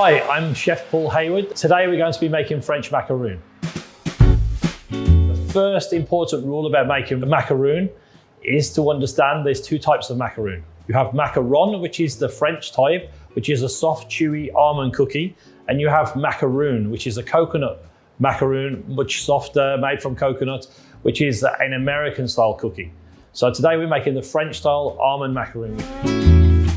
Hi, I'm Chef Paul Hayward. Today we're going to be making French macaroon. The first important rule about making a macaroon is to understand there's two types of macaroon. You have macaron, which is the French type, which is a soft, chewy almond cookie. And you have macaroon, which is a coconut macaroon, much softer, made from coconut, which is an American style cookie. So today we're making the French style almond macaroon.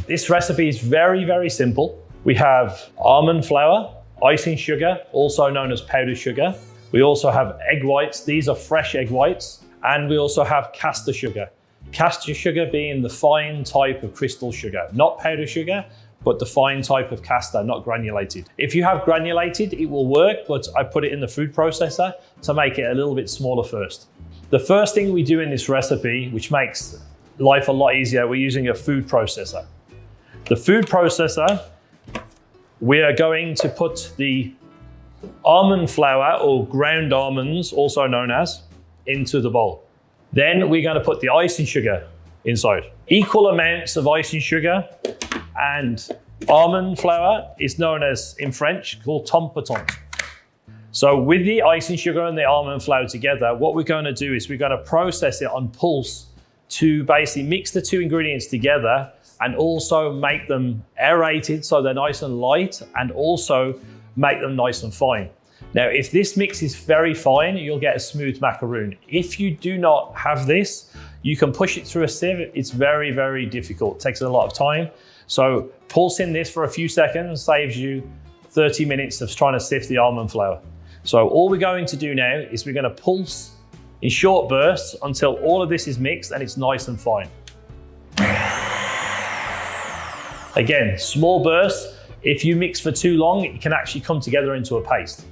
This recipe is very, very simple. We have almond flour, icing sugar, also known as powdered sugar. We also have egg whites. These are fresh egg whites. And we also have caster sugar. Caster sugar being the fine type of crystal sugar, not powdered sugar, but the fine type of caster, not granulated. If you have granulated, it will work, but I put it in the food processor to make it a little bit smaller first. The first thing we do in this recipe, which makes life a lot easier, we're using a food processor. The food processor, we are going to put the almond flour or ground almonds, also known as, into the bowl. Then we're going to put the icing sugar inside. Equal amounts of icing sugar and almond flour is known as, in French, called tompotent. So with the icing sugar and the almond flour together, what we're going to do is we're going to process it on pulse to basically mix the two ingredients together and also make them aerated so they're nice and light, and also make them nice and fine. Now, if this mix is very fine, you'll get a smooth macaroon. If you do not have this, you can push it through a sieve. It's very, very difficult. It takes a lot of time. So pulsing this for a few seconds saves you 30 minutes of trying to sift the almond flour. So all we're going to do now is we're going to pulse in short bursts until all of this is mixed and it's nice and fine. Again, small bursts. If you mix for too long, it can actually come together into a paste.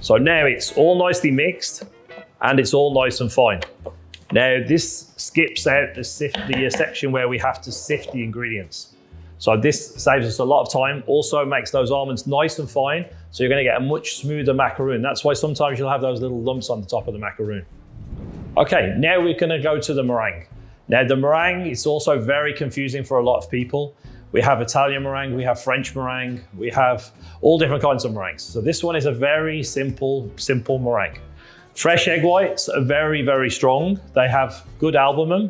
So now it's all nicely mixed and it's all nice and fine. Now this skips out the section where we have to sift the ingredients. So this saves us a lot of time, also makes those almonds nice and fine, so you're going to get a much smoother macaroon. That's why sometimes you'll have those little lumps on the top of the macaroon. Okay, now we're going to go to the meringue. Now the meringue is also very confusing for a lot of people. We have Italian meringue, we have French meringue, we have all different kinds of meringues. So this one is a very simple meringue. Fresh egg whites are very, very strong. They have good albumin,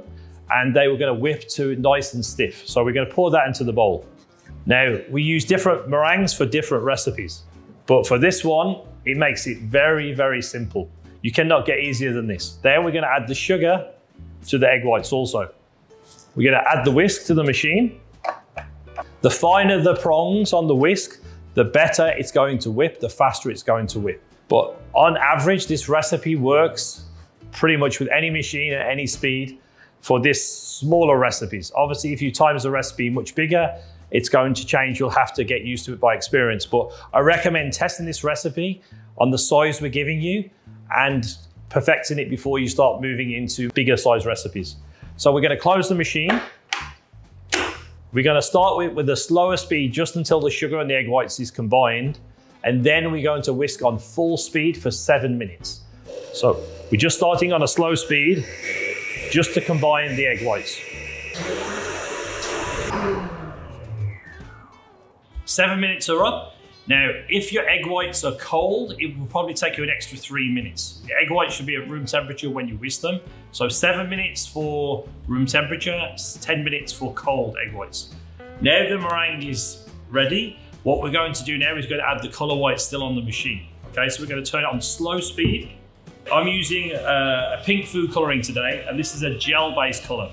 and they were going to whip to nice and stiff. So we're going to pour that into the bowl. Now, we use different meringues for different recipes, but for this one, it makes it very, very simple. You cannot get easier than this. Then we're going to add the sugar to the egg whites also. We're going to add the whisk to the machine. The finer the prongs on the whisk, the better it's going to whip, the faster it's going to whip. But on average, this recipe works pretty much with any machine at any speed for this smaller recipes. Obviously, if you times the recipe much bigger, it's going to change. You'll have to get used to it by experience. But I recommend testing this recipe on the size we're giving you and perfecting it before you start moving into bigger size recipes. So we're going to close the machine. We're going to start with a slower speed just until the sugar and the egg whites is combined. And then we're going to whisk on full speed for 7 minutes. So we're just starting on a slow speed just to combine the egg whites. 7 minutes are up. Now, if your egg whites are cold, it will probably take you an extra 3 minutes. The egg whites should be at room temperature when you whisk them. So 7 minutes for room temperature, 10 minutes for cold egg whites. Now the meringue is ready. What we're going to do now is going to add the color white still on the machine. Okay, so we're going to turn it on slow speed. I'm using a pink food coloring today, and this is a gel-based color.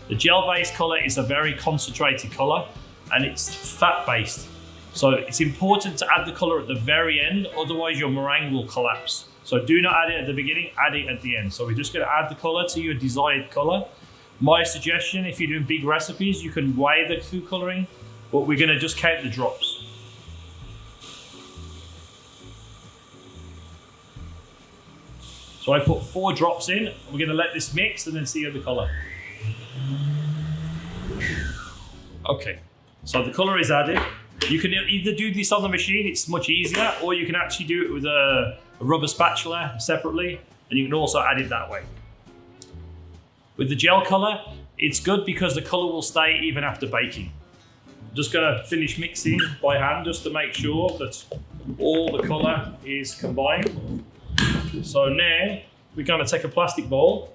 The gel-based color is a very concentrated color, and it's fat-based. So it's important to add the color at the very end, otherwise your meringue will collapse. So do not add it at the beginning, add it at the end. So we're just going to add the color to your desired color. My suggestion, if you're doing big recipes, you can weigh the food coloring, but we're going to just count the drops. So I put 4 drops in. We're going to let this mix and then see the color. Okay, so the color is added. You can either do this on the machine, it's much easier, or you can actually do it with a rubber spatula separately, and you can also add it that way. With the gel colour, it's good because the colour will stay even after baking. I'm just going to finish mixing by hand just to make sure that all the colour is combined. So now we're going to take a plastic bowl.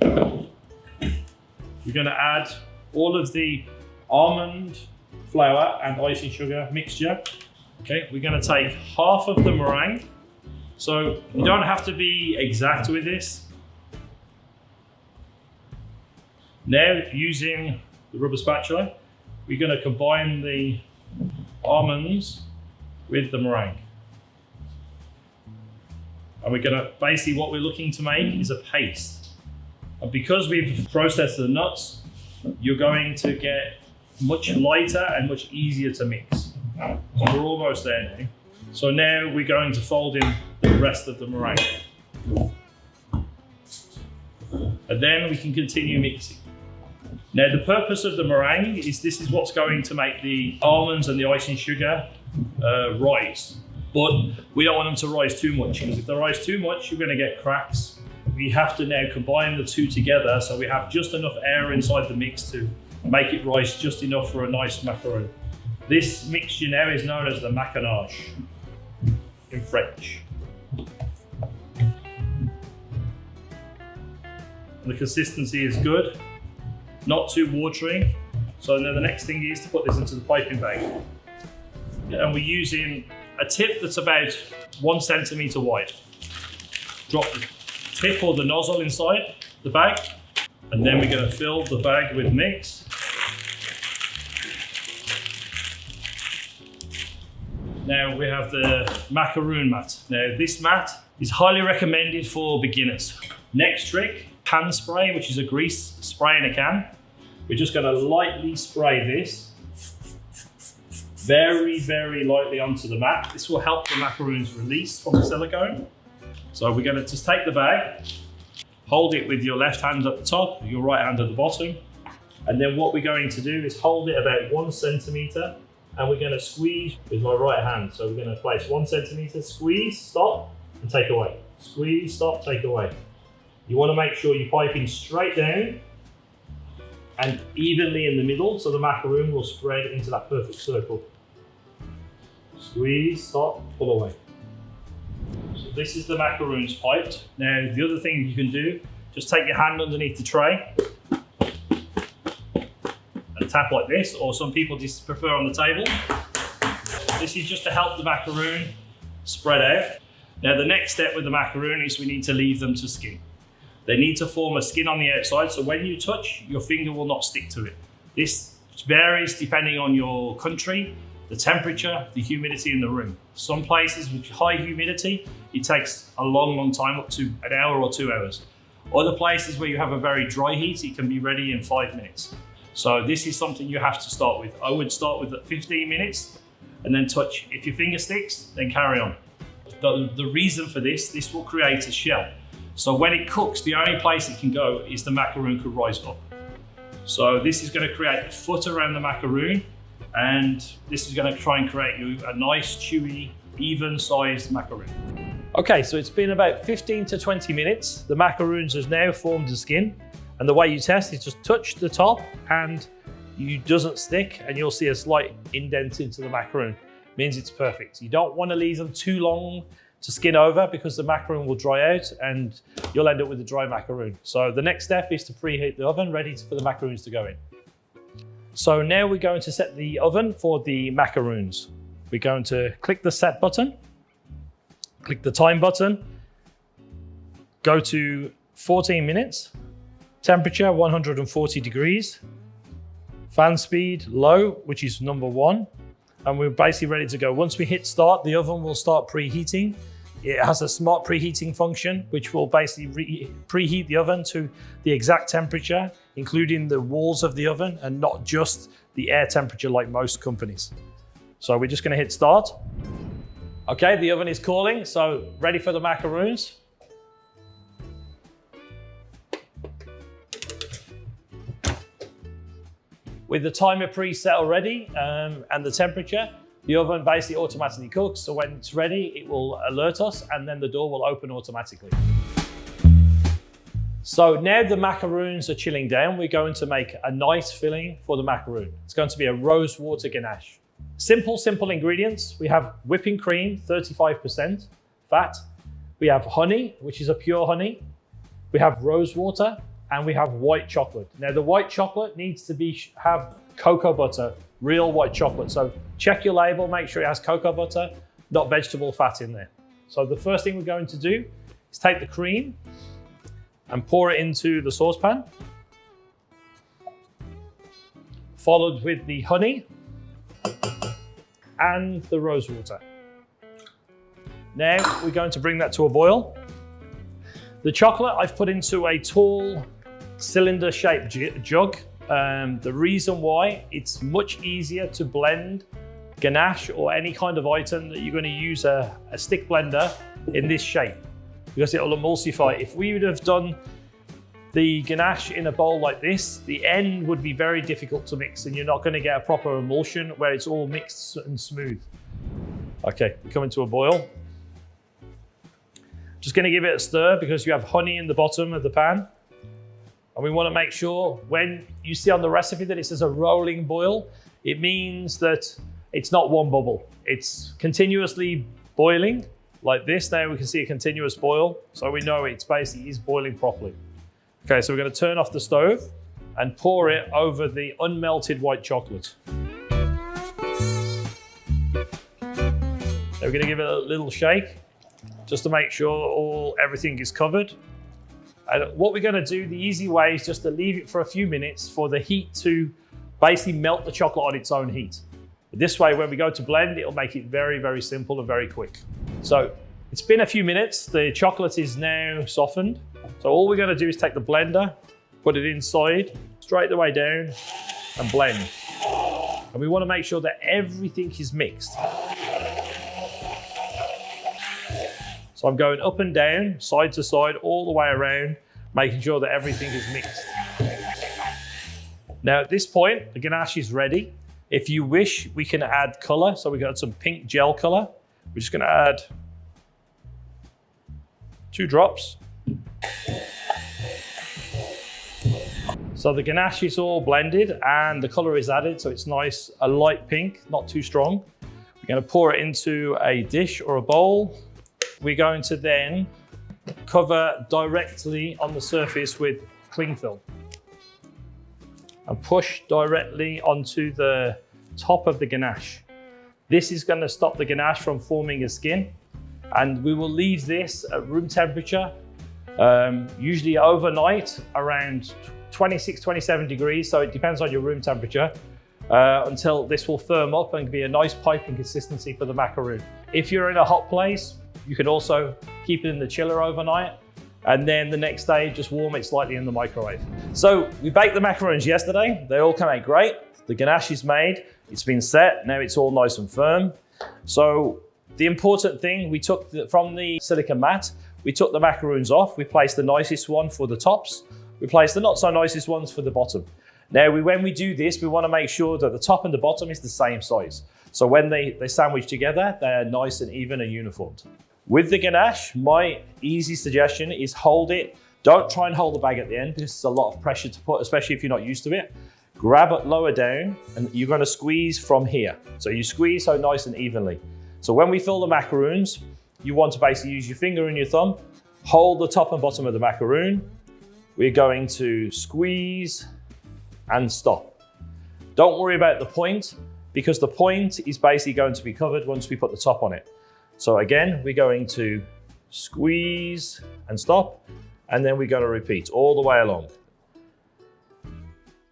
We're going to add all of the almond flour and icing sugar mixture. Okay, we're going to take half of the meringue. So you don't have to be exact with this. Now, using the rubber spatula, we're going to combine the almonds with the meringue. And we're going to, basically what we're looking to make is a paste. And because we've processed the nuts, you're going to get much lighter and much easier to mix. So we're almost there now. So now we're going to fold in the rest of the meringue. And then we can continue mixing. Now the purpose of the meringue is this is what's going to make the almonds and the icing sugar rise. But we don't want them to rise too much, because if they rise too much, you're going to get cracks. We have to now combine the two together so we have just enough air inside the mix to make it rise just enough for a nice macaron. This mixture now is known as the maquinage in French. The consistency is good, not too watery. So then the next thing is to put this into the piping bag. And we're using a tip that's about 1 centimetre wide. Drop the tip or the nozzle inside the bag, and then we're going to fill the bag with mix. Now we have the macaroon mat. Now this mat is highly recommended for beginners. Next trick, pan spray, which is a grease spray in a can. We're just going to lightly spray this very, very lightly onto the mat. This will help the macaroons release from the silicone. So we're going to just take the bag, hold it with your left hand at the top, your right hand at the bottom. And then what we're going to do is hold it about 1 centimetre, and we're going to squeeze with my right hand. So we're going to place 1 centimetre, squeeze, stop, and take away. Squeeze, stop, take away. You want to make sure you're piping straight down and evenly in the middle, so the macaroon will spread into that perfect circle. Squeeze, stop, pull away. So this is the macaroons piped. Now the other thing you can do, just take your hand underneath the tray and tap like this, or some people just prefer on the table. This is just to help the macaroon spread out. Now the next step with the macaroon is we need to leave them to skin. They need to form a skin on the outside, so when you touch, your finger will not stick to it. This varies depending on your country, the temperature, the humidity in the room. Some places with high humidity, it takes a long, long time, up to an hour or 2 hours. Other places where you have a very dry heat, it can be ready in 5 minutes. So this is something you have to start with. I would start with 15 minutes and then touch. If your finger sticks, then carry on. The reason for this will create a shell. So when it cooks, the only place it can go is the macaroon could rise up. So this is going to create a foot around the macaroon, and this is going to try and create you a nice, chewy, even-sized macaroon. Okay, so it's been about 15 to 20 minutes. The macaroons has now formed the skin, and the way you test is just touch the top and it doesn't stick, and you'll see a slight indent into the macaroon. It means it's perfect. You don't want to leave them too long to skin over, because the macaroon will dry out and you'll end up with a dry macaroon. So the next step is to preheat the oven, ready for the macaroons to go in. So now we're going to set the oven for the macaroons. We're going to click the set button, click the time button, go to 14 minutes, temperature 140 degrees, fan speed low, which is number 1. And we're basically ready to go. Once we hit start, the oven will start preheating. It has a smart preheating function, which will basically preheat the oven to the exact temperature, including the walls of the oven and not just the air temperature like most companies. So we're just going to hit start. Okay, the oven is calling, so ready for the macaroons. With the timer preset already and the temperature, The oven basically automatically cooks, so when it's ready, it will alert us and then the door will open automatically. So now the macaroons are chilling down, we're going to make a nice filling for the macaroon. It's going to be a rose water ganache. Simple ingredients. We have whipping cream, 35% fat. We have honey, which is a pure honey. We have rose water and we have white chocolate. Now the white chocolate needs to have cocoa butter, real white chocolate. So check your label, make sure it has cocoa butter, not vegetable fat in there. So the first thing we're going to do is take the cream and pour it into the saucepan, followed with the honey and the rose water. Now we're going to bring that to a boil. The chocolate I've put into a tall cylinder-shaped jug. The reason why, it's much easier to blend ganache or any kind of item that you're going to use a stick blender in this shape, because it will emulsify. If we would have done the ganache in a bowl like this, the end would be very difficult to mix and you're not going to get a proper emulsion where it's all mixed and smooth. Okay, coming to a boil. Just going to give it a stir because you have honey in the bottom of the pan. And we want to make sure when you see on the recipe that it says a rolling boil, it means that it's not one bubble. It's continuously boiling like this. Now we can see a continuous boil. So we know it's basically is boiling properly. Okay, so we're going to turn off the stove and pour it over the unmelted white chocolate. Now we're going to give it a little shake just to make sure everything is covered. And what we're going to do, the easy way is just to leave it for a few minutes for the heat to basically melt the chocolate on its own heat. This way, when we go to blend, it'll make it very simple and very quick. So it's been a few minutes. The chocolate is now softened. So all we're going to do is take the blender, put it inside, straight the way down and blend. And we want to make sure that everything is mixed. So I'm going up and down, side to side, all the way around, making sure that everything is mixed. Now at this point, the ganache is ready. If you wish, we can add color. So we've got some pink gel color. We're just going to add 2 drops. So the ganache is all blended and the color is added, so it's nice, a light pink, not too strong. We're going to pour it into a dish or a bowl. We're going to then cover directly on the surface with cling film and push directly onto the top of the ganache. This is going to stop the ganache from forming a skin, and we will leave this at room temperature, usually overnight around 26, 27 degrees, so it depends on your room temperature, until this will firm up and be a nice piping consistency for the macaroon. If you're in a hot place, you can also keep it in the chiller overnight, and then the next day just warm it slightly in the microwave. So we baked the macaroons yesterday. They all came out great. The ganache is made, it's been set, now it's all nice and firm. So the important thing, we took from the silicone mat, we took the macaroons off, we placed the nicest one for the tops, we placed the not so nicest ones for the bottom. Now when we do this, we want to make sure that the top and the bottom is the same size. So when they sandwich together, they're nice and even and uniformed. With the ganache, my easy suggestion is hold it. Don't try and hold the bag at the end because it's a lot of pressure to put, especially if you're not used to it. Grab it lower down and you're going to squeeze from here. So you squeeze so nice and evenly. So when we fill the macaroons, you want to basically use your finger and your thumb, hold the top and bottom of the macaroon. We're going to squeeze and stop. Don't worry about the point because the point is basically going to be covered once we put the top on it. So again, we're going to squeeze and stop, and then we're going to repeat all the way along.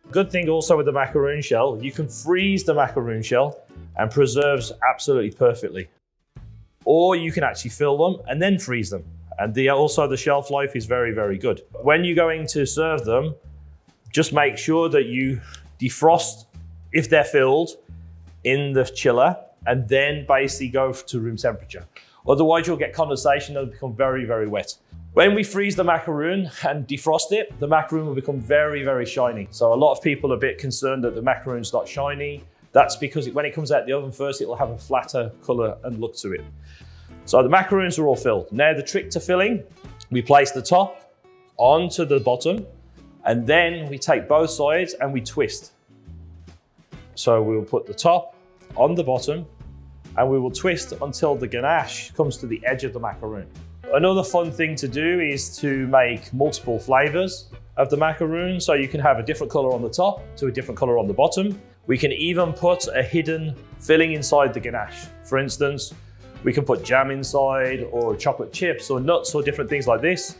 Good thing also with the macaroon shell, you can freeze the macaroon shell and preserves absolutely perfectly. Or you can actually fill them and then freeze them. And also the shelf life is very good. When you're going to serve them, just make sure that you defrost if they're filled in the chiller and then basically go to room temperature. Otherwise you'll get condensation and it'll become very wet. When we freeze the macaroon and defrost it, the macaroon will become very shiny. So a lot of people are a bit concerned that the macaroon's not shiny. That's because when it comes out the oven first, it'll have a flatter colour and look to it. So the macaroons are all filled. Now the trick to filling, we place the top onto the bottom, and then we take both sides and we twist. So we will put the top on the bottom and we will twist until the ganache comes to the edge of the macaroon. Another fun thing to do is to make multiple flavors of the macaroon. So you can have a different color on the top to a different color on the bottom. We can even put a hidden filling inside the ganache. For instance, we can put jam inside, or chocolate chips or nuts or different things like this.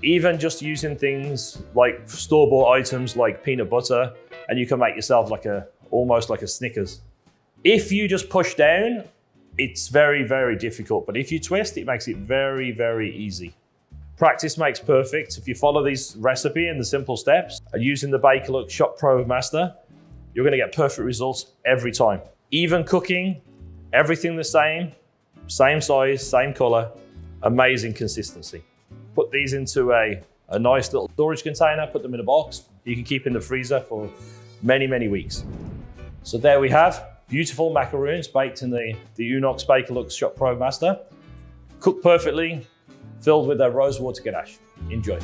Even just using things like store-bought items like peanut butter, and you can make yourself almost like a Snickers. If you just push down, it's very, very difficult. But if you twist, it makes it very, very easy. Practice makes perfect. If you follow this recipe and the simple steps, and using the Bakerlux Shop Pro Master, you're gonna get perfect results every time. Even cooking, everything the same size, same color, amazing consistency. Put these into a nice little storage container, put them in a box. You can keep in the freezer for many, many weeks. So there we have beautiful macaroons baked in the UNOX Bakerlux Shop Pro Master. Cooked perfectly, filled with a rosewater ganache. Enjoy.